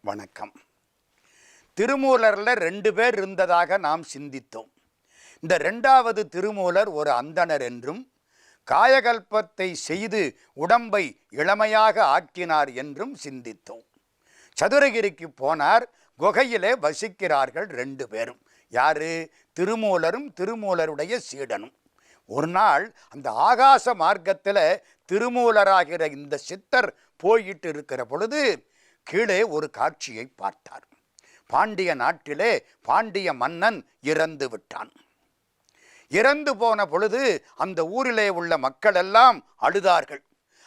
வணக்கம். திருமூலரில் 2 பேர் இருந்ததாக நாம் சிந்தித்தோம். இந்த 2வது திருமூலர் ஒரு அந்தணர் என்றும் காயகல்பத்தை செய்து உடம்பை இளமையாக ஆக்கினார் என்றும் சிந்தித்தோம். சதுரகிரிக்கு போனார். குகையிலே வசிக்கிறார்கள் 2 பேரும். யாரு? திருமூலரும் திருமூலருடைய சீடனும். ஒரு நாள் அந்த ஆகாச மார்க்கத்தில் திருமூலராகிற இந்த சித்தர் போயிட்டு இருக்கிற பொழுது கீழே ஒரு காட்சியை பார்த்தார். பாண்டிய நாட்டிலே பாண்டிய மன்னன் இறந்து விட்டான். இறந்து போன பொழுது அந்த ஊரிலே உள்ள மக்கள் எல்லாம் அழுதார்கள்.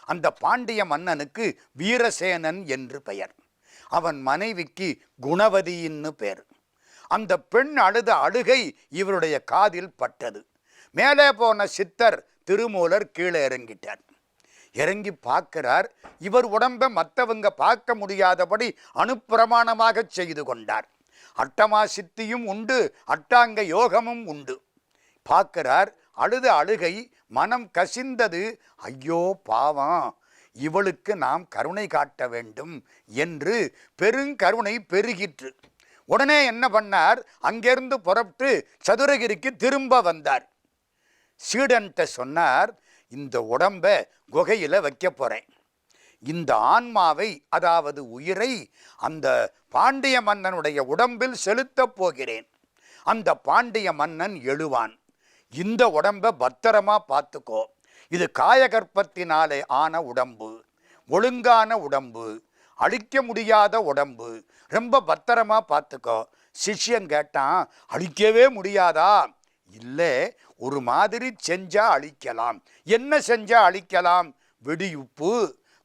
அந்த பாண்டிய மன்னனுக்கு வீரசேனன் என்று பெயர். அவன் மனைவிக்கு குணவதின்னு பேர். அந்த பெண் அழுத அழுகை இவருடைய காதில் பட்டது. மேலே போன சித்தர் திருமூலர் கீழே இறங்கிட்டார். இறங்கி பார்க்கிறார். இவர் உடம்பை மற்றவங்க பார்க்க முடியாதபடி அனுப்பிரமாணமாக செய்து கொண்டார். அட்டமா சித்தியும் உண்டு, அட்டாங்க யோகமும் உண்டு. பார்க்கிறார். அழுத அழுகை மனம் கசிந்தது. ஐயோ பாவம், இவளுக்கு நாம் கருணை காட்ட வேண்டும் என்று பெருங்கருணை பெருகிற்று. உடனே என்ன பண்ணார்? அங்கிருந்து புறப்பட்டு சதுரகிரிக்கு திரும்ப வந்தார். சீடன்ட்ட சொன்னார், இந்த உடம்பை குகையில் வைக்க போகிறேன். இந்த ஆன்மாவை, அதாவது உயிரை, அந்த பாண்டிய மன்னனுடைய உடம்பில் செலுத்தப் போகிறேன். அந்த பாண்டிய மன்னன் எழுவான். இந்த உடம்பை பத்திரமா பார்த்துக்கோ. இது காயகற்பத்தினாலே ஆன உடம்பு, ஒழுங்கான உடம்பு, அழிக்க முடியாத உடம்பு, ரொம்ப பத்திரமா பார்த்துக்கோ. சிஷ்யன் கேட்டான், அழிக்கவே முடியாதா? இல்லை, ஒரு மாதிரி செஞ்சா அழிக்கலாம். என்ன செஞ்சா அழிக்கலாம்? வெடியுப்பு,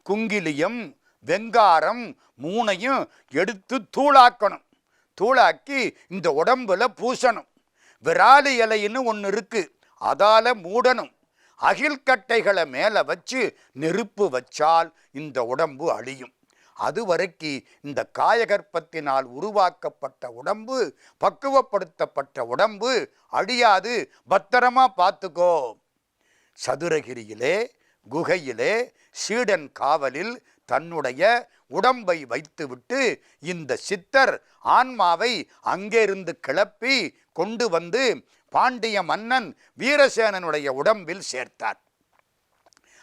குங்கிலியம், வெங்காரம் 3ஐயும் எடுத்து தூளாக்கணும். தூளாக்கி இந்த உடம்புல பூசணும். விராலி இலைன்னு ஒன்று இருக்கு, அதால மூடணும். அகில்கட்டைகளை மேலே வச்சு நெருப்பு வச்சால் இந்த உடம்பு அழியும். அதுவரைக்கு இந்த காயகற்பத்தினால் உருவாக்கப்பட்ட உடம்பு, பக்குவப்படுத்தப்பட்ட உடம்பு அழியாது, பத்திரமா பார்த்துக்கோ. சதுரகிரியிலே குகையிலே சீடன் காவலில் தன்னுடைய உடம்பை வைத்துவிட்டு இந்த சித்தர் ஆன்மாவை அங்கிருந்து கிளப்பி கொண்டு வந்து பாண்டிய மன்னன் வீரசேனனுடைய உடம்பில் சேர்த்தார்.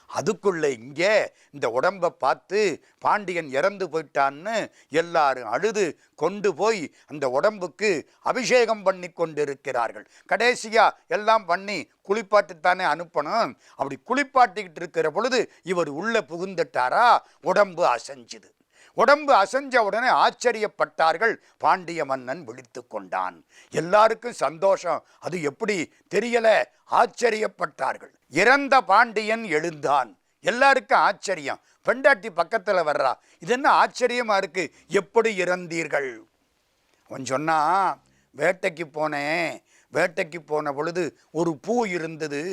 அதுக்குள்ளே இங்கே இந்த உடம்பை பார்த்து பாண்டியன் இறந்து போயிட்டான்னு எல்லாரும் அழுது கொண்டு போய் அந்த உடம்புக்கு அபிஷேகம் பண்ணி கொண்டிருக்கிறார்கள். கடைசியா எல்லாம் பண்ணி குளிப்பாட்டுத்தானே அனுப்பணும். அப்படி குளிப்பாட்டிக்கிட்டு இருக்கிற பொழுது இவர் உள்ள புகுந்துட்டாரா, உடம்பு அசைஞ்சுது. உடம்பு அசைஞ்ச உடனே ஆச்சரியப்பட்டார்கள். பாண்டிய மன்னன் விழித்து கொண்டான். எல்லாருக்கும் சந்தோஷம். அது எப்படி தெரியல, ஆச்சரியப்பட்டார்கள். இறந்த பாண்டியன் எழுந்தான். எல்லாருக்கும் ஆச்சரியம். பெண்டாட்டி பக்கத்தில் வர்றா. இது என்ன ஆச்சரியமா இருக்கு, எப்படி இறந்தீர்கள்? அவன் சொன்னா, வேட்டைக்கு போனேன். வேட்டைக்கு போன பொழுது ஒரு பூ இருந்தது.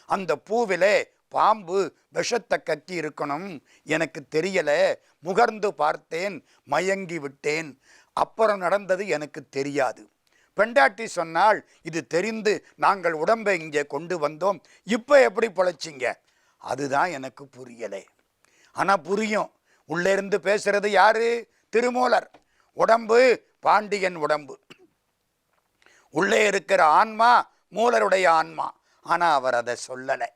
அந்த பூவிலே பாம்பு விஷத்தை கக்கி இருக்கணும். எனக்கு தெரியல. முகர்ந்து பார்த்தேன், மயங்கி விட்டேன். அப்புறம் நடந்தது எனக்கு தெரியாது. பெண்டாட்டி சொன்னால், இது தெரிந்து நாங்கள் உடம்பை இங்கே கொண்டு வந்தோம். இப்போ எப்படி பொழைச்சிங்க? அதுதான் எனக்கு புரியலை. ஆனால் புரியும். உள்ளே இருந்து பேசுறது யாரு? திருமூலர். உடம்பு பாண்டியன் உடம்பு, உள்ளே இருக்கிற ஆன்மா மூலருடைய ஆன்மா. ஆனால் அவர் அதை சொல்லலை.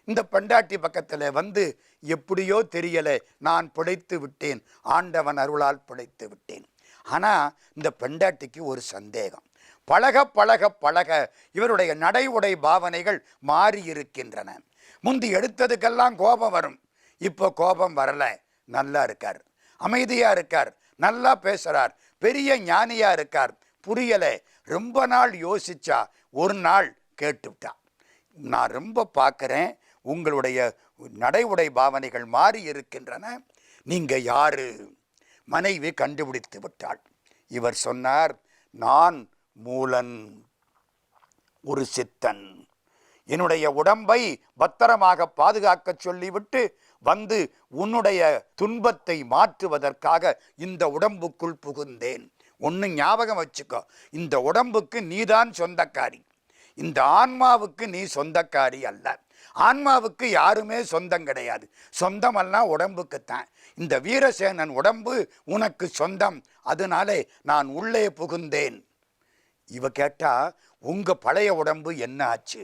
இந்த பெண்டாட்டி பக்கத்தில் வந்து, எப்படியோ தெரியலை, நான் பிழைத்து விட்டேன், ஆண்டவன் அருளால் பிழைத்து விட்டேன். ஆனால் இந்த பெண்டாட்டிக்கு ஒரு சந்தேகம். பழக பழக பழக இவருடைய நடை உடை பாவனைகள் மாறி இருக்கின்றன. முந்தி எடுத்ததுக்கெல்லாம் கோபம் வரும். இப்போ கோபம் வரல. நல்லா இருக்கார், அமைதியாக இருக்கார், நல்லா பேசுகிறார், பெரிய ஞானியாக இருக்கார். புரியலை. ரொம்ப நாள் யோசிச்சா ஒரு நாள் கேட்டுவிட்டா, நான் ரொம்ப பார்க்குறேன், உங்களுடைய நடை உடை பாவனைகள் மாறி இருக்கின்றன, நீங்கள் யாரு? மனைவி கண்டுபிடித்து விட்டாள். இவர் சொன்னார், நான் மூலன், ஒரு சித்தன். என்னுடைய உடம்பை பத்திரமாக பாதுகாக்க சொல்லிவிட்டு வந்து உன்னுடைய துன்பத்தை மாற்றுவதற்காக இந்த உடம்புக்குள் புகுந்தேன். ஒன்று ஞாபகம் வச்சுக்கோ, இந்த உடம்புக்கு நீதான் சொந்தக்காரி, இந்த ஆன்மாவுக்கு நீ சொந்தக்காரி அல்ல. ஆன்மாவுக்கு யாருமே சொந்தம் கிடையாது. சொந்தமெல்லாம் உடம்புக்குத்தான். இந்த வீரசேனன் உடம்பு உனக்கு சொந்தம், அதனாலே நான் உள்ளே புகுந்தேன். இவ கேட்டா, உங்க பழைய உடம்பு என்ன ஆச்சு?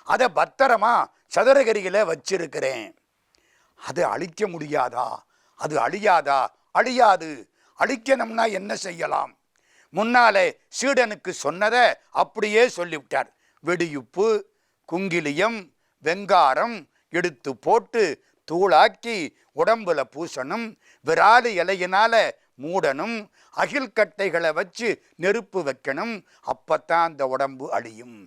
அதை பத்திரமா சதுரகிரியில வச்சிருக்கிறேன். அதை அழிக்க முடியாதா? அது அழியாதா? அழியாது. அழிக்கணும்னா என்ன செய்யலாம்? முன்னாலே சீடனுக்கு சொன்னதை அப்படியே சொல்லிவிட்டார். வெடியுப்பு, குங்கிலியம், வெங்காரம் எடுத்து போட்டு தூளாக்கி உடம்புல பூசணும், விராலி இலையினால மூடணும், அகில் கட்டைகளை வச்சு நெருப்பு வைக்கணும், அப்பத்தான் அந்த உடம்பு அழியும்.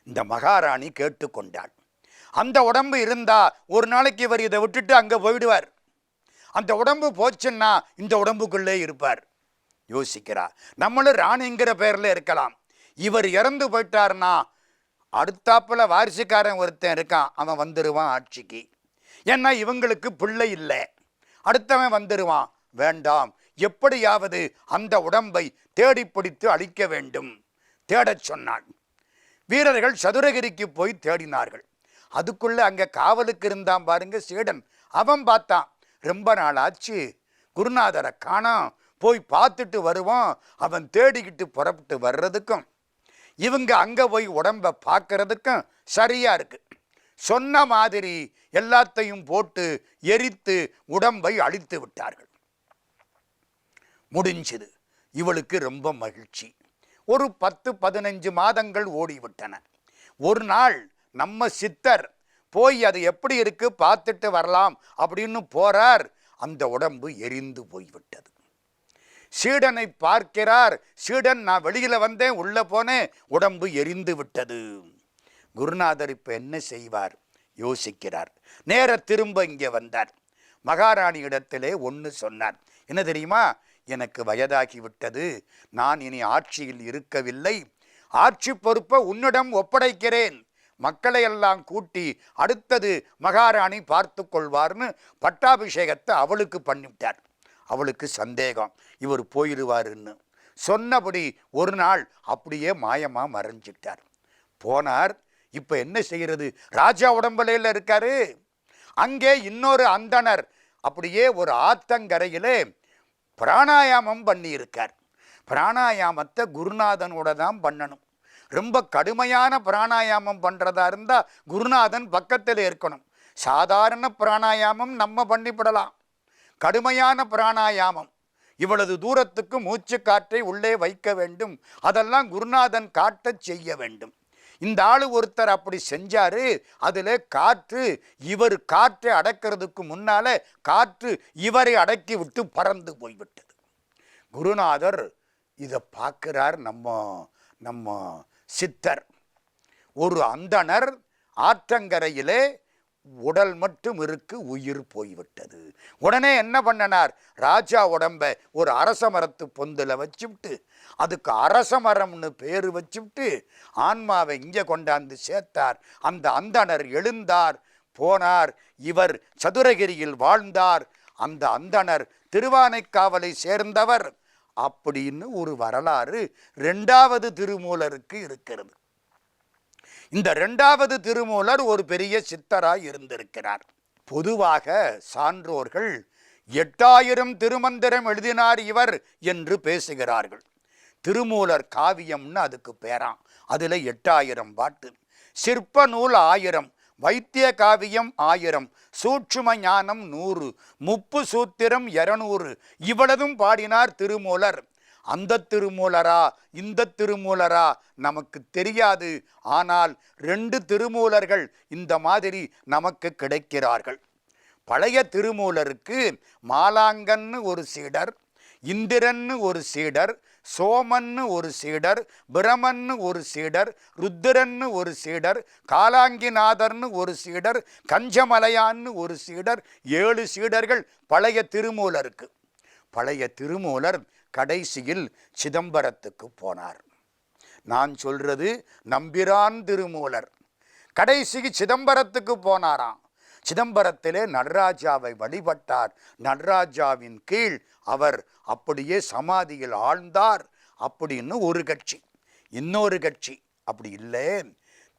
இந்த மகாராணி கேட்டுக்கொண்டாள். அந்த உடம்பு இருந்தா ஒரு நாளைக்கு இவர் இதை விட்டுட்டு அங்க போயிடுவார். அந்த உடம்பு போச்சுன்னா இந்த உடம்புக்குள்ளே இருப்பார். யோசிக்கிறார். நம்மளும் ராணிங்கிற பேர்ல இருக்கலாம். இவர் இறந்து போயிட்டார்னா அடுத்தாப்புல வாரிசுக்காரன் ஒருத்தன் இருக்கான், அவன் வந்துடுவான் ஆட்சிக்கு. ஏன்னா இவங்களுக்கு பிள்ளை இல்லை, அடுத்தவன் வந்துடுவான். வேண்டாம், எப்படியாவது அந்த உடம்பை தேடி பிடித்து அழிக்க வேண்டும். தேடச் சொன்னான். வீரர்கள் சதுரகிரிக்கு போய் தேடினார்கள். அதுக்குள்ள அங்க காவலுக்கு இருந்தான் பாருங்க சீடன். அவன் பார்த்தான், ரொம்ப நாள் ஆச்சு, குருநாதரை காணோம், போய் பார்த்துட்டு வருவான். அவன் தேடிக்கிட்டு புறப்பட்டு வர்றதுக்கும் இவங்க அங்க போய் உடம்பை பார்க்கறதுக்கும் சரியா இருக்கு. சொன்ன மாதிரி எல்லாத்தையும் போட்டு எரித்து உடம்பை அழித்து விட்டார்கள். முடிஞ்சது. இவளுக்கு ரொம்ப மகிழ்ச்சி. ஒரு 10-15 மாதங்கள் ஓடிவிட்டன. ஒரு நாள் நம்ம சித்தர் போய் அது எப்படி இருக்கு பார்த்துட்டு வரலாம் அப்படின்னு போறார். அந்த உடம்பு எரிந்து போய்விட்டது. சீடனை பார்க்கிறார். சீடன், நான் வெளியில வந்தேன், உள்ள போனேன், உடம்பு எரிந்து விட்டது. குருநாதர் இப்ப என்ன செய்வார் யோசிக்கிறார். நேர திரும்ப இங்கே வந்தார். மகாராணி இடத்திலே ஒன்று சொன்னார். என்ன தெரியுமா? எனக்கு வயதாகி விட்டது, நான் இனி ஆட்சியில் இருக்கவில்லை, ஆட்சி பொறுப்பை உன்னிடம் ஒப்படைக்கிறேன், மக்களை எல்லாம் கூட்டி அடுத்தது மகாராணி பார்த்து கொள்வார்னு பட்டாபிஷேகத்தை அவளுக்கு பண்ணிவிட்டார். அவளுக்கு சந்தேகம், இவர் போயிடுவாருன்னு. சொன்னபடி ஒரு நாள் அப்படியே மாயமா மறைஞ்சிட்டார். போனார். இப்ப என்ன செய்யறது? ராஜா உடம்பலையில் இருக்காரு. அங்கே இன்னொரு அந்தணர் அப்படியே ஒரு ஆத்தங்கரையிலே பிராணாயாமம் பண்ணி இருக்கார். பிராணாயாமத்தை குருநாதனோட தான் பண்ணணும். ரொம்ப கடுமையான பிராணாயாமம் பண்றதா இருந்தா குருநாதன் பக்கத்தில் இருக்கணும். சாதாரண பிராணாயாமம் நம்ம பண்ணிவிடலாம். கடுமையான பிராணாயாமம், இவ்வளவு தூரத்துக்கு மூச்சு காற்றை உள்ளே வைக்க வேண்டும், அதெல்லாம் குருநாதன் காட்ட செய்ய வேண்டும். இந்த ஆளு ஒருத்தர் அப்படி செஞ்சாரு. அதுல காற்று, இவர் காற்றை அடக்கிறதுக்கு முன்னால காற்று இவரை அடக்கி விட்டு பறந்து போய்விட்டது. குருநாதர் இதை பார்க்கிறார். நம்ம சித்தர். ஒரு அந்தணர் ஆற்றங்கரையிலே உடல் மட்டும் இருக்கு, உயிர் போய்விட்டது. உடனே என்ன பண்ணனார்? ராஜா உடம்ப ஒரு அரச மரத்து பொந்துல வச்சுவிட்டு, அதுக்கு அரச மரம்னு பேரு வச்சுவிட்டு ஆன்மாவை இங்க கொண்டாந்து சேர்த்தார். அந்த அந்தணர் எழுந்தார், போனார். இவர் சதுரகிரியில் வாழ்ந்தார். அந்த அந்தணர் திருவானைக்காவலை சேர்ந்தவர் அப்படின்னு ஒரு வரலாறு 2வது திருமூலருக்கு இருக்கிறது. இந்த 2வது திருமூலர் ஒரு பெரிய சித்தராய் இருந்திருக்கிறார். பொதுவாக சான்றோர்கள் 8000 திருமந்திரம் எழுதினார் இவர் என்று பேசுகிறார்கள். திருமூலர் காவியம்னு அதுக்கு பேராம். அதுல 8000 பாட்டு, சிற்ப நூல் 1000, வைத்திய காவியம் 1000, சூட்சும ஞானம் 100, முப்பு சூத்திரம் 200, இவ்வளவும் பாடினார் திருமூலர். அந்த திருமூலரா இந்த திருமூலரா நமக்கு தெரியாது. ஆனால் 2 திருமூலர்கள் இந்த மாதிரி நமக்கு கிடைக்கிறார்கள். பழைய திருமூலருக்கு மாலாங்கன்னு ஒரு சீடர், இந்திரன்னு ஒரு சீடர், சோமன்னு ஒரு சீடர், பிரமன்னு ஒரு சீடர், ருத்திரன்னு ஒரு சீடர், காலாங்கிநாதர்னு ஒரு சீடர், கஞ்சமலையான்னு ஒரு சீடர், 7 சீடர்கள் பழைய திருமூலருக்கு. பழைய திருமூலர் கடைசியில் சிதம்பரத்துக்கு போனார். நான் சொல்றது நம்பிரான் திருமூலர். கடைசிக்கு சிதம்பரத்துக்கு போனாராம். சிதம்பரத்திலே நடராஜாவை வழிபட்டார். நடராஜாவின் கீழ் அவர் அப்படியே சமாதியில் ஆழ்ந்தார் அப்படின்னு ஒரு கட்சி. இன்னொரு கட்சி அப்படி இல்லை,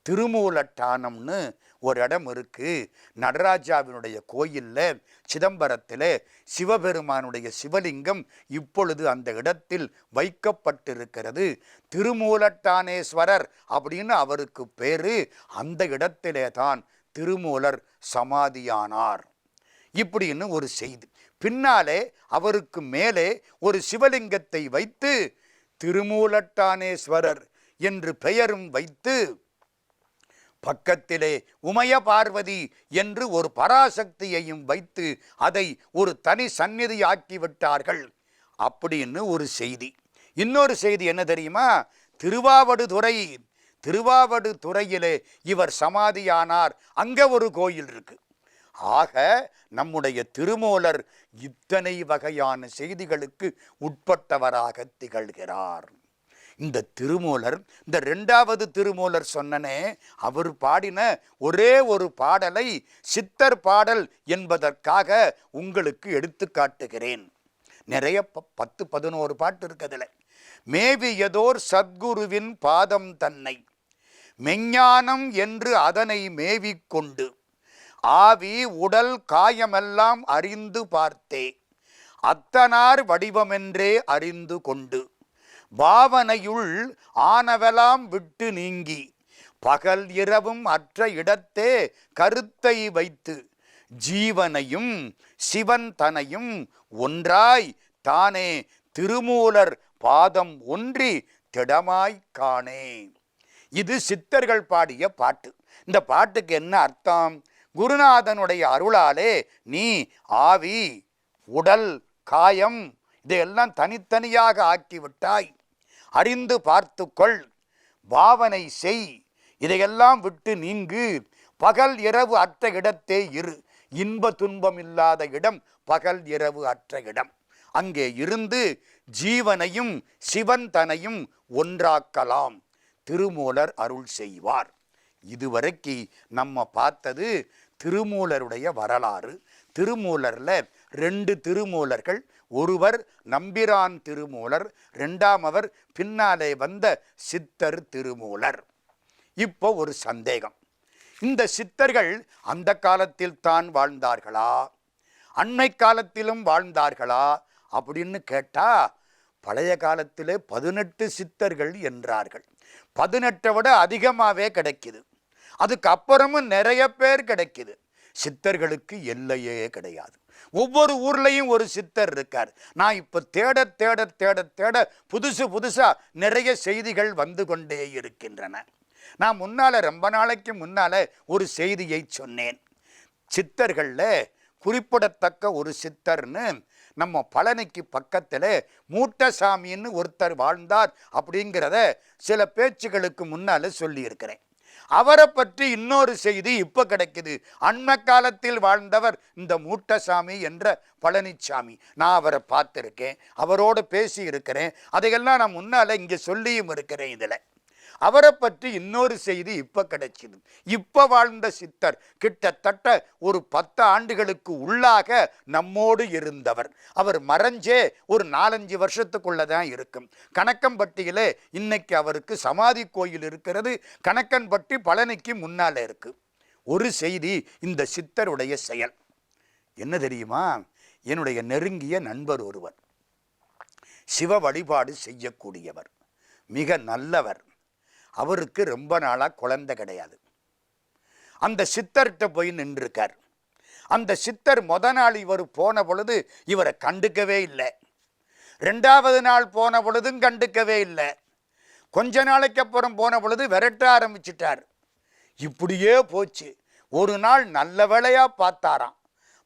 திருமூலட்டானம்னு ஒரு இடம் இருக்கு. நடராஜாவினுடைய கோயிலில் சிதம்பரத்தில் சிவபெருமானுடைய சிவலிங்கம் இப்பொழுது அந்த இடத்தில் வைக்கப்பட்டிருக்கிறது. திருமூலட்டானேஸ்வரர் அப்படின்னு அவருக்கு பேரு. அந்த இடத்திலே தான் திருமூலர் சமாதியானார் இப்படின்னு ஒரு செய்தி. பின்னாலே அவருக்கு மேலே ஒரு சிவலிங்கத்தை வைத்து திருமூலட்டானேஸ்வரர் என்று பெயரும் வைத்து பக்கத்திலே உமைய பார்வதி என்று ஒரு பராசக்தியையும் வைத்து அதை ஒரு தனி சந்நிதியாக்கி விட்டார்கள் அப்படின்னு ஒரு செய்தி. இன்னொரு செய்தி என்ன தெரியுமா? திருவாவடுதுறையிலே இவர் சமாதியானார். அங்கே ஒரு கோயில் இருக்கு. ஆக நம்முடைய திருமூலர் இத்தனை வகையான செய்திகளுக்கு உட்பட்டவராக திகழ்கிறார். இந்த திருமூலர், இந்த 2வது திருமூலர் சொன்னனே, அவர் பாடின ஒரே ஒரு பாடலை சித்தர் பாடல் என்பதற்காக உங்களுக்கு எடுத்து காட்டுகிறேன். நிறைய 10-11 பாட்டு இருக்குதுல. மேவியதோர் சத்குருவின் பாதம் தன்னை மெஞ்ஞானம் என்று அதனை மேவிக்கொண்டு ஆவி உடல் காயமெல்லாம் அறிந்து பார்த்தே அத்தனார் வடிவமென்றே அறிந்து கொண்டு பாவனையுள் ஆனவெல்லாம் விட்டு நீங்கி பகல் இரவும் அற்ற இடத்தே கருத்தை வைத்து ஜீவனையும் சிவன் தனையும் ஒன்றாய் தானே திருமூலர் பாதம் ஒன்றி திடமாய் காணே. இது சித்தர்கள் பாடிய பாட்டு. இந்த பாட்டுக்கு என்ன அர்த்தம்? குருநாதனுடைய அருளாலே நீ ஆவி உடல் காயம் இதையெல்லாம் தனித்தனியாக ஆக்கிவிட்டாய். அறிந்து பார்த்துக்கொள், பாவனை செய், இதையெல்லாம் விட்டு நீங்கு. பகல் இரவு அற்ற இடத்தே இரு. இன்ப துன்பம் இல்லாத இடம் பகல் இரவு அற்ற இடம். அங்கே இருந்து ஜீவனையும் சிவன் தனையும் ஒன்றாக்கலாம். திருமூலர் அருள் செய்வார். இதுவரைக்கு நம்ம பார்த்தது திருமூலருடைய வரலாறு. திருமூலர்ல 2 திருமூலர்கள். ஒருவர் நம்பிரான் திருமூலர், 2ஆமவர் பின்னாலே வந்த சித்தர் திருமூலர். இப்போ ஒரு சந்தேகம். இந்த சித்தர்கள் அந்த காலத்தில் தான் வாழ்ந்தார்களா, அண்மை காலத்திலும் வாழ்ந்தார்களா அப்படின்னு கேட்டா, பழைய காலத்திலே 18 சித்தர்கள் என்றார்கள். 18 விட அதிகமாகவே கிடைக்குது. அதுக்கு அப்புறமும் நிறைய பேர் கிடைக்குது. சித்தர்களுக்கு எல்லையே கிடையாது. ஒவ்வொரு ஊர்லையும் ஒரு சித்தர் இருக்கார். நான் இப்போ தேட தேட தேட தேட புதுசா நிறைய செய்திகள் வந்து கொண்டே இருக்கின்றன. நான் ரொம்ப நாளைக்கு முன்னால ஒரு செய்தியை சொன்னேன். சித்தர்களில் குறிப்பிடத்தக்க ஒரு சித்தர்னு நம்ம பழனிக்கு பக்கத்தில் மூட்டசாமின்னு ஒருத்தர் வாழ்ந்தார் அப்படிங்கிறத சில பேச்சுகளுக்கு முன்னால சொல்லியிருக்கிறேன். அவரை பற்றி இன்னொரு செய்தி இப்போ கிடைக்குது. அண்மை காலத்தில் வாழ்ந்தவர் இந்த மூட்டசாமி என்ற பழனிசாமி. நான் அவரை பார்த்துருக்கேன், அவரோடு பேசி இருக்கிறேன். அதையெல்லாம் நான் முன்னால் இங்கே சொல்லியும் இருக்கிறேன். இதில் அவரை பற்றி இன்னொரு செய்தி இப்போ கிடைச்சிது. இப்போ வாழ்ந்த சித்தர் கிட்டத்தட்ட ஒரு 10 ஆண்டுகளுக்கு உள்ளாக நம்மோடு இருந்தவர். அவர் மறைஞ்சே ஒரு 4-5 வருஷத்துக்குள்ள தான் இருக்கும். கணக்கம்பட்டியிலே இன்னைக்கு அவருக்கு சமாதி கோயில் இருக்கிறது. கணக்கன்பட்டி பழனிக்கு முன்னால இருக்கு. ஒரு செய்தி இந்த சித்தருடைய செயல் என்ன தெரியுமா? என்னுடைய நெருங்கிய நண்பர் ஒருவர், சிவ வழிபாடு செய்யக்கூடியவர், மிக நல்லவர். அவருக்கு ரொம்ப நாளாக குழந்தை கிடையாது. அந்த சித்தர்கிட்ட போய் நின்றுருக்கார். அந்த சித்தர் நாள் இவர் போன பொழுது இவரை கண்டுக்கவே இல்லை. 2வது நாள் போன பொழுதும் கண்டுக்கவே இல்லை. கொஞ்ச நாளைக்கு அப்புறம் போன பொழுது விரட்ட ஆரம்பிச்சிட்டார். இப்படியே போச்சு. ஒரு நாள் நல்ல வேளையாக பார்த்தாராம்.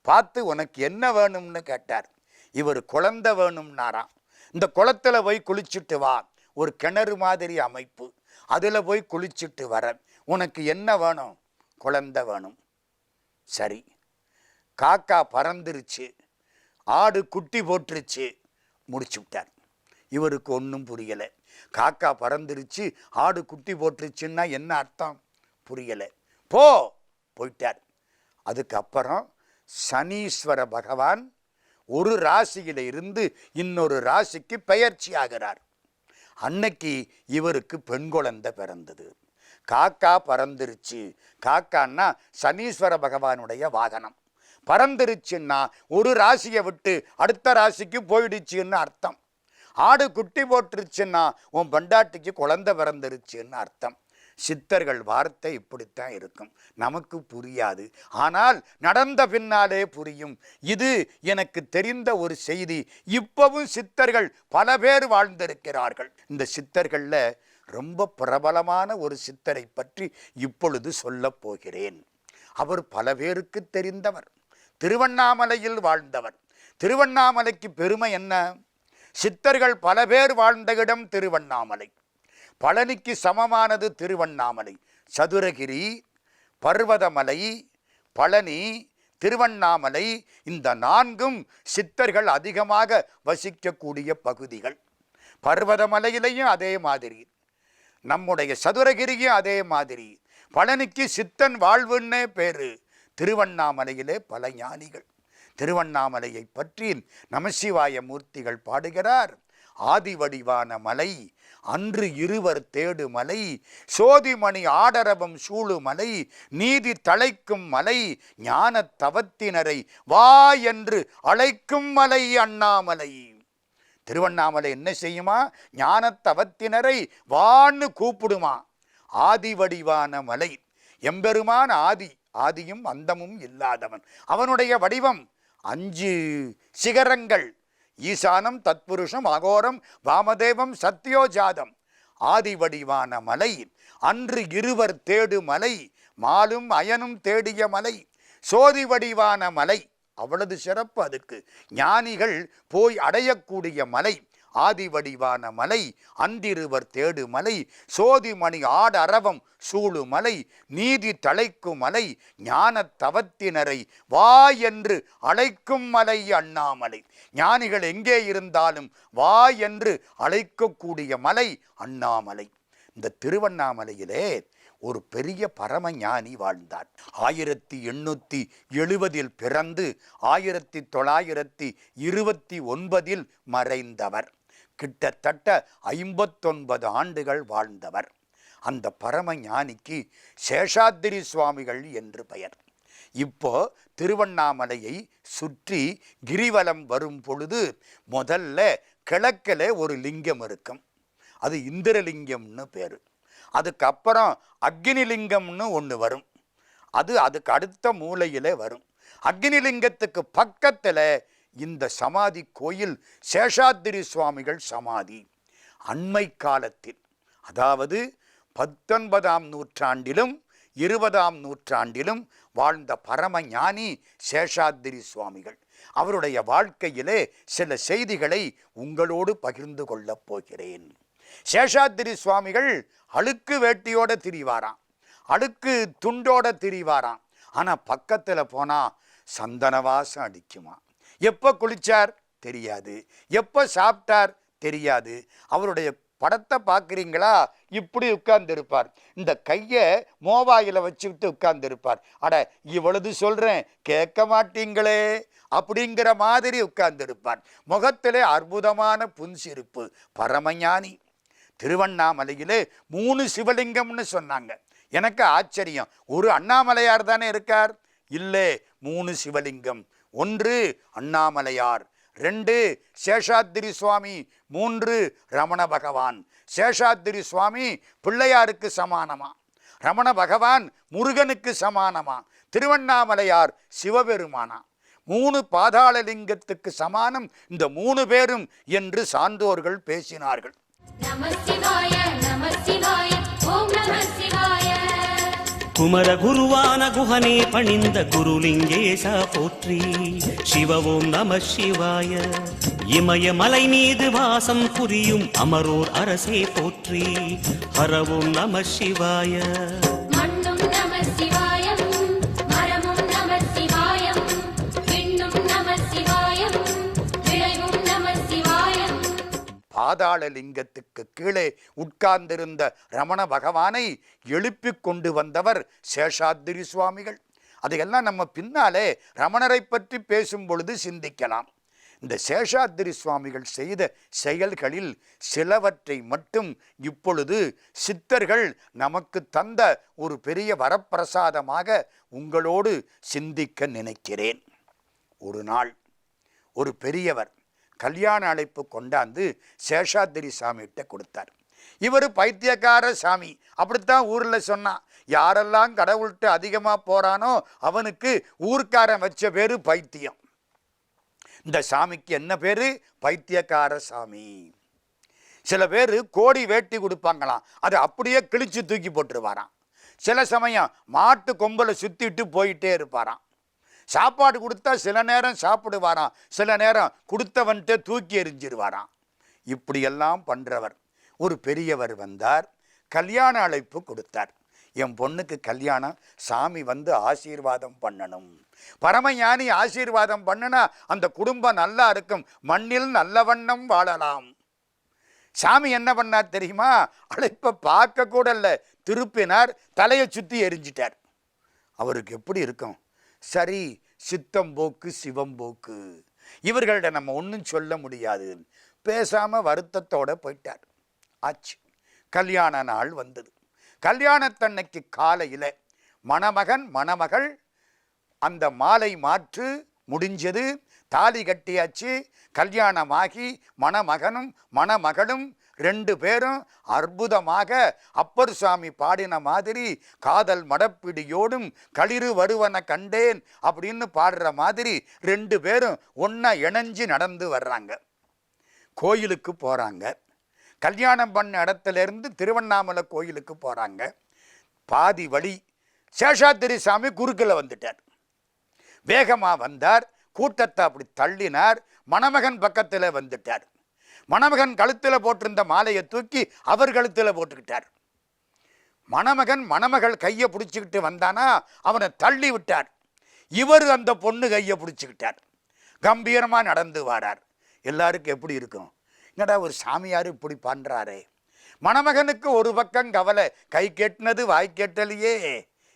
பார்த்து உனக்கு என்ன வேணும்னு கேட்டார். இவர் குழந்தை வேணும்னாராம். இந்த குளத்துல போய் குளிச்சுட்டு வா, ஒரு கிணறு மாதிரி அமைப்பு, அதில் போய் குளிச்சுட்டு வர, உனக்கு என்ன வேணும்? குழந்தை வேணும். சரி, காக்கா பறந்துருச்சு, ஆடு குட்டி போட்டுருச்சு, முடிச்சு விட்டார். இவருக்கு ஒன்றும் புரியலை. காக்கா பறந்துருச்சு, ஆடு குட்டி போட்டுருச்சுன்னா என்ன அர்த்தம் புரியலை. போயிட்டார். அதுக்கப்புறம் சனீஸ்வர பகவான் ஒரு ராசியில இருந்து இன்னொரு ராசிக்கு பெயர்ச்சி ஆகிறார். அன்னைக்கு இவருக்கு பெண் குழந்தை பிறந்தது. காக்கா பறந்துருச்சு. காக்கான்னா சனீஸ்வர பகவானுடைய வாகனம். பறந்துருச்சுன்னா ஒரு ராசியை விட்டு அடுத்த ராசிக்கு போயிடுச்சுன்னு அர்த்தம். ஆடு குட்டி போட்டுருச்சுன்னா உன் பண்டாட்டிக்கு குழந்தை பிறந்துருச்சுன்னு அர்த்தம். சித்தர்கள் வார்த்தை இப்படித்தான் இருக்கும். நமக்கு புரியாது, ஆனால் நடந்த பின்னாலே புரியும். இது எனக்கு தெரிந்த ஒரு செய்தி. இப்பவும் சித்தர்கள் பல பேர் வாழ்ந்திருக்கிறார்கள். இந்த சித்தர்களில் ரொம்ப பிரபலமான ஒரு சித்தரை பற்றி இப்பொழுது சொல்லப் போகிறேன். அவர் பல பேருக்கு தெரிந்தவர். திருவண்ணாமலையில் வாழ்ந்தவர். திருவண்ணாமலைக்கு பெருமை என்ன? சித்தர்கள் பல பேர் வாழ்ந்த இடம் திருவண்ணாமலை. பழனிக்கு சமமானது திருவண்ணாமலை. சதுரகிரி, பர்வதமலை, பழனி, திருவண்ணாமலை, இந்த நான்கும் சித்தர்கள் அதிகமாக வசிக்கக்கூடிய பகுதிகள். பர்வதமலையிலையும் அதே மாதிரி, நம்முடைய சதுரகிரியும் அதே மாதிரி. பழனிக்கு சித்தன் வாழ்வுன்னே பேரு. திருவண்ணாமலையிலே பல ஞானிகள். திருவண்ணாமலையை பற்றி நமசிவாய மூர்த்திகள் பாடுகிறார். ஆதி வடிவான மலை, அன்று இருவர் தேடு மலை, சோதிமணி ஆடரவம் சூழு மலை, நீதி தழைக்கும் மலை, ஞான தவத்தினரை வா என்று அழைக்கும் மலை அண்ணாமலை. திருவண்ணாமலை என்ன செய்யுமா? ஞான தவத்தினரை வான்னு கூப்பிடுமா. ஆதி வடிவான மலை. எம்பெருமான் ஆதி, ஆதியும் அந்தமும் இல்லாதவன். அவனுடைய வடிவம் 5 சிகரங்கள். ஈசானம், தத்புருஷம், அகோரம், வாமதேவம், சத்யோஜாதம். ஆதி வடிவான மலை, அன்று இருவர் தேடு மலை, மாலும் அயனும் தேடிய மலை, சோதி வடிவான மலை. அவ்வளவு சிறப்பு அதுக்கு. ஞானிகள் போய் அடையக்கூடிய மலை ஆதி வடிவான மலை, அன்றிருவர் தேடு மலை, சோதிமணி ஆட அரவம் சூழு மலை, நீதி தழைக்கும் மலை, ஞான தவத்தினரை வா என்று அழைக்கும் மலை அண்ணாமலை. ஞானிகள் எங்கே இருந்தாலும் வா என்று அழைக்கக்கூடிய மலை அண்ணாமலை. இந்த திருவண்ணாமலையிலே ஒரு பெரிய பரம ஞானி வாழ்ந்தார். 1870 பிறந்து 1929 மறைந்தவர். கிட்டத்தட்ட 59 ஆண்டுகள் வாழ்ந்தவர். அந்த பரம ஞானிக்கு சேஷாத்திரி சுவாமிகள் என்று பெயர். இப்போ திருவண்ணாமலையை சுற்றி கிரிவலம் வரும் பொழுது முதல்ல கிழக்கில் ஒரு லிங்கம் இருக்கும். அது இந்திரலிங்கம்னு பேர். அதுக்கப்புறம் அக்னிலிங்கம்னு ஒன்று வரும். அதுக்கு அடுத்த மூலையிலே வரும். அக்னிலிங்கத்துக்கு பக்கத்தில் இந்த சமாதி கோயில் சேஷாத்திரி சுவாமிகள் சமாதி. அண்மை காலத்தில், அதாவது 19ஆம் நூற்றாண்டிலும் 20ஆம் நூற்றாண்டிலும் வாழ்ந்த பரம ஞானி சேஷாத்திரி சுவாமிகள். அவருடைய வாழ்க்கையிலே சில செய்திகளை உங்களோடு பகிர்ந்து கொள்ளப் போகிறேன். சேஷாத்திரி சுவாமிகள் அழுக்கு வேட்டியோட திரிவாராம், அழுக்கு துண்டோட திரிவாராம். ஆனால் பக்கத்தில் போனால் சந்தன வாசம் அடிக்குமா. எப்போ குளிச்சார் தெரியாது, எப்போ சாப்பிட்டார் தெரியாது. அவருடைய படத்தை பார்க்குறீங்களா? இப்படி உட்கார்ந்துருப்பார். இந்த கையை மோபாயில வச்சுக்கிட்டு உட்கார்ந்துருப்பார். அட இவ்வளவு சொல்கிறேன் கேட்க மாட்டீங்களே அப்படிங்கிற மாதிரி உட்கார்ந்துருப்பார். முகத்திலே அற்புதமான புன்சிரிப்பு. பரமஞானி. திருவண்ணாமலையிலே 3 சிவலிங்கம்னு சொன்னாங்க. எனக்கு ஆச்சரியம். ஒரு அண்ணாமலையார் தானே இருக்கார்? இல்லை, 3 சிவலிங்கம். 1 அண்ணாமலையார், 2 சேஷாத்திரி சுவாமி, 3 ரமண பகவான். சேஷாத்திரி சுவாமி பிள்ளையாருக்கு சமானமா, ரமண பகவான் முருகனுக்கு சமானமா, திருவண்ணாமலையார் சிவபெருமானா. 3 பாதாள லிங்கத்துக்கு சமானம் இந்த 3 பேரும் என்று சான்றோர்கள் பேசினார்கள். குமர குருவான குஹனே பணிந்த குருலிங்கேசா போற்றி. சிவவோம் நம சிவாய. இமய மலை மீது வாசம் புரியும் அமரோர் அரசே போற்றி. ஹரவோம் நம சிவாய. பாதாள லிங்கத்துக்கு கீழே உட்கார்ந்திருந்த ரமண பகவானை எழுப்பி கொண்டு வந்தவர் சேஷாத்திரி சுவாமிகள். அதையெல்லாம் நம்ம பின்னாலே ரமணரை பற்றி பேசும் பொழுது சிந்திக்கலாம். இந்த சேஷாத்திரி சுவாமிகள் செய்த செயல்களில் சிலவற்றை மட்டும் இப்பொழுது சித்தர்கள் நமக்கு தந்த ஒரு பெரிய வரப்பிரசாதமாக உங்களோடு சிந்திக்க நினைக்கிறேன். ஒரு நாள் ஒரு பெரியவர் கல்யாண அழைப்பு கொண்டாந்து சேஷாத்திரி சாமிகிட்ட கொடுத்தார். இவர் பைத்தியக்கார சாமி அப்படித்தான் ஊரில் சொன்னான். யாரெல்லாம் கடவுள்கிட்ட அதிகமாக போகிறானோ அவனுக்கு ஊர்க்காரன் வச்ச பேர் பைத்தியம். இந்த சாமிக்கு என்ன பேர்? பைத்தியக்கார சாமி. சில பேர் கோடி வேட்டி கொடுப்பாங்களாம், அதை அப்படியே கிழிச்சு தூக்கி போட்டுருவாராம். சில சமயம் மாட்டு கொம்பலை சுற்றிட்டு போயிட்டே இருப்பாராம். சாப்பாடு கொடுத்தா சில நேரம் சாப்பிடுவாராம், சில நேரம் கொடுத்தவன்ட்டு தூக்கி எறிஞ்சிருவாராம். இப்படியெல்லாம் பண்ணுறவர் ஒரு பெரியவர் வந்தார், கல்யாண அழைப்பு கொடுத்தார். என் பொண்ணுக்கு கல்யாணம், சாமி வந்து ஆசீர்வாதம் பண்ணணும். பரமஞானி ஆசீர்வாதம் பண்ணுனா அந்த குடும்பம் நல்லா இருக்கும், மண்ணில் நல்ல வண்ணம் வாழலாம். சாமி என்ன பண்ணார் தெரியுமா? அழைப்பை பார்க்க கூட இல்லை, திருப்பினார், தலையை சுற்றி எரிஞ்சிட்டார். அவருக்கு எப்படி இருக்கும்? சரி, சித்தம்போக்கு சிவம்போக்கு, இவர்கள்ட நம்ம ஒன்றும் சொல்ல முடியாது, பேசாமல் வருத்தத்தோட போயிட்டார். ஆச்சு. கல்யாண நாள் வந்தது. கல்யாணத்தன்னைக்கு காலையில் மணமகன் மணமகள் அந்த மாலை மாற்று முடிஞ்சது, தாலி கட்டியாச்சு. கல்யாணமாகி மணமகனும் மணமகளும் 2 பேரும் அற்புதமாக அப்பர் சுவாமி பாடின மாதிரி காதல் மடப்பிடியோடும் களிறு வருவன கண்டேன் அப்படின்னு பாடுற மாதிரி 2 பேரும் ஒன்றா இணைஞ்சு நடந்து வர்றாங்க. கோயிலுக்கு போகிறாங்க. கல்யாணம் பண்ண இடத்துலேருந்து திருவண்ணாமலை கோயிலுக்கு போகிறாங்க. பாதி வழி சேஷாத்திரி சாமி குறுக்கில் வந்துட்டார். வேகமாக வந்தார், கூட்டத்தை அப்படி தள்ளினார். மணமகன் பக்கத்தில் வந்துட்டார். மணமகன் கழுத்தில் போட்டிருந்த மாலையை தூக்கி அவர் கழுத்தில் போட்டுக்கிட்டார். மணமகன் மணமகள் கையை பிடிச்சிக்கிட்டு வந்தானா அவனை தள்ளி விட்டார். இவர் அந்த பொண்ணு கையை பிடிச்சிக்கிட்டார். கம்பீரமாக நடந்து வாரார். எல்லாருக்கும் எப்படி இருக்கும்? என்னடா ஒரு சாமியார் இப்படி பண்ணுறாரே. மணமகனுக்கு ஒரு பக்கம் கவலை, கை கெட்டினது வாய் கெட்டலையே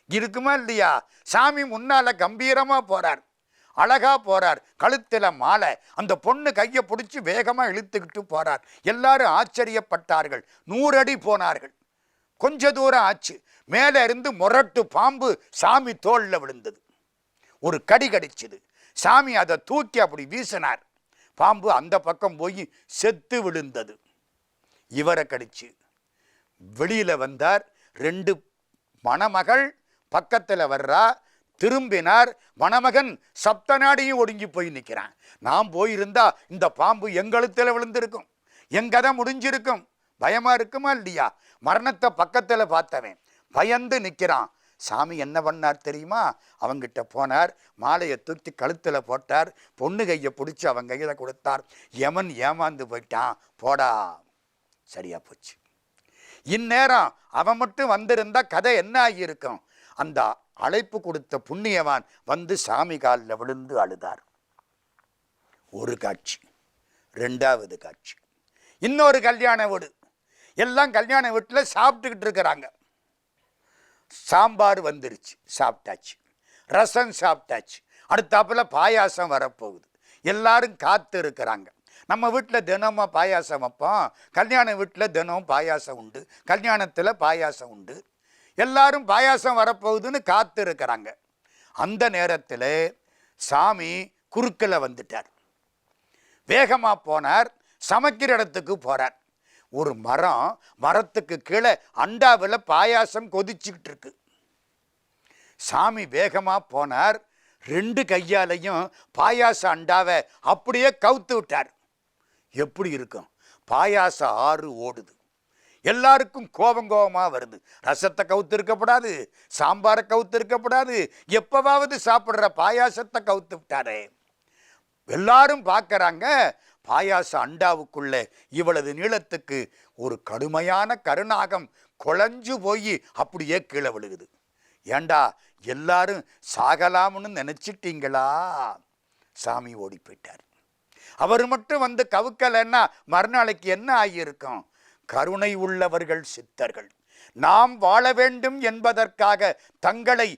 இருக்குமா இல்லையா? சாமி முன்னால கம்பீரமாக போகிறார், அழகா போறார், கழுத்தில் மாலை. அந்த பொண்ணு கையை பிடிச்சி வேகமாக இழுத்துக்கிட்டு போறார். எல்லாரும் ஆச்சரியப்பட்டார்கள். 100 அடி போனார்கள். கொஞ்ச தூரம் ஆச்சு, மேலே இருந்து முரட்டு பாம்பு சாமி தோளில் விழுந்தது. ஒரு கடி கடிச்சுது. சாமி அதை தூக்கி அப்படி வீசினார். பாம்பு அந்த பக்கம் போய் செத்து விழுந்தது. இவரை கடிச்சு வெளியில் வந்தார். 2 மணமகள் பக்கத்தில் வர்றா. திரும்பினார். மணமகன் சப்த நாடியும் ஒடுங்கி போய் நிற்கிறான். நான் போயிருந்தா இந்த பாம்பு எங்கழுத்தில் விழுந்திருக்கும், என் கதை முடிஞ்சிருக்கும். பயமா இருக்குமா இல்லையா? மரணத்தை பக்கத்தில் பார்த்தவன் பயந்து நிற்கிறான். சாமி என்ன பண்ணார் தெரியுமா? அவங்கிட்ட போனார், மாலையை தூக்கி கழுத்தில் போட்டார், பொண்ணு கையை பிடிச்சி அவன் கையில் கொடுத்தார். யமன் ஏமாந்து போயிட்டான், போடா. சரியா போச்சு. இந்நேரம் அவன் மட்டும் வந்திருந்தா கதை என்ன ஆகியிருக்கும்? அந்த அழைப்பு கொடுத்த புண்ணியவான் வந்து சாமி காலில் விழுந்து அழுதார். ஒரு காட்சி. 2வது காட்சி, இன்னொரு கல்யாண வீடு. எல்லாம் கல்யாண வீட்டில் சாப்பிட்டுக்கிட்டு இருக்கிறாங்க. சாம்பார் வந்துருச்சு, சாப்பிட்டாச்சு. ரசம் சாப்பிட்டாச்சு. அடுத்தாப்புல பாயாசம் வரப்போகுது. எல்லாரும் காத்து இருக்கிறாங்க. நம்ம வீட்டில் தினமும் பாயாசம் வைப்போம், கல்யாண வீட்டில் தினமும் பாயாசம் உண்டு, கல்யாணத்தில் பாயாசம் உண்டு. எல்லாரும் பாயாசம் வரப்போகுதுன்னு காத்து இருக்கிறாங்க. அந்த நேரத்தில் சாமி குறுக்கில் வந்துட்டார். வேகமாக போனார். சமைக்கிற இடத்துக்கு போகிறார். ஒரு மரத்துக்கு கீழே அண்டாவில் பாயாசம் கொதிச்சுக்கிட்டு இருக்கு. சாமி வேகமாக போனார். 2 கையாலையும் பாயாச அண்டாவை அப்படியே கவுத்து விட்டார். எப்படி இருக்கும்? பாயாச ஆறு ஓடுது. எல்லாருக்கும் கோபமாக வருது. ரசத்தை கவுத்து இருக்கப்படாது, சாம்பாரை கவுத்து இருக்கப்படாது, எப்பவாவது சாப்பிட்ற பாயாசத்தை கவுத்து விட்டாரே. எல்லாரும் பார்க்கறாங்க. பாயாச அண்டாவுக்குள்ளே இவ்வளவு நீளத்துக்கு ஒரு கடுமையான கருநாகம் குழஞ்சு போய் அப்படியே கீழே விழுகுது. ஏண்டா எல்லாரும் சாகலாம்னு நினைச்சிட்டீங்களா? சாமி ஓடி போயிட்டார். அவர் மட்டும் வந்து கவுக்கலைன்னா மறுநாளைக்கு என்ன ஆகியிருக்கும்? கருணை உள்ளவர்கள் சித்தர்கள். நாம் வாழ வேண்டும் என்பதற்காக தங்களை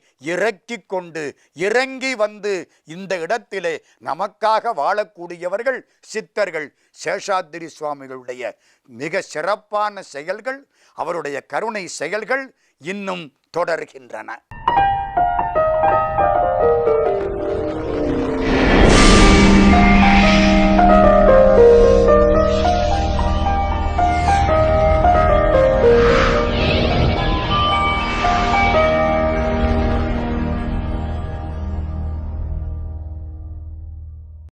இறங்கி வந்து இந்த இடத்திலே நமக்காக வாழக்கூடியவர்கள் சித்தர்கள். சேஷாத்திரி சுவாமிகளுடைய மிக சிறப்பான செயல்கள், அவருடைய கருணை செயல்கள் இன்னும் தொடர்கின்றன.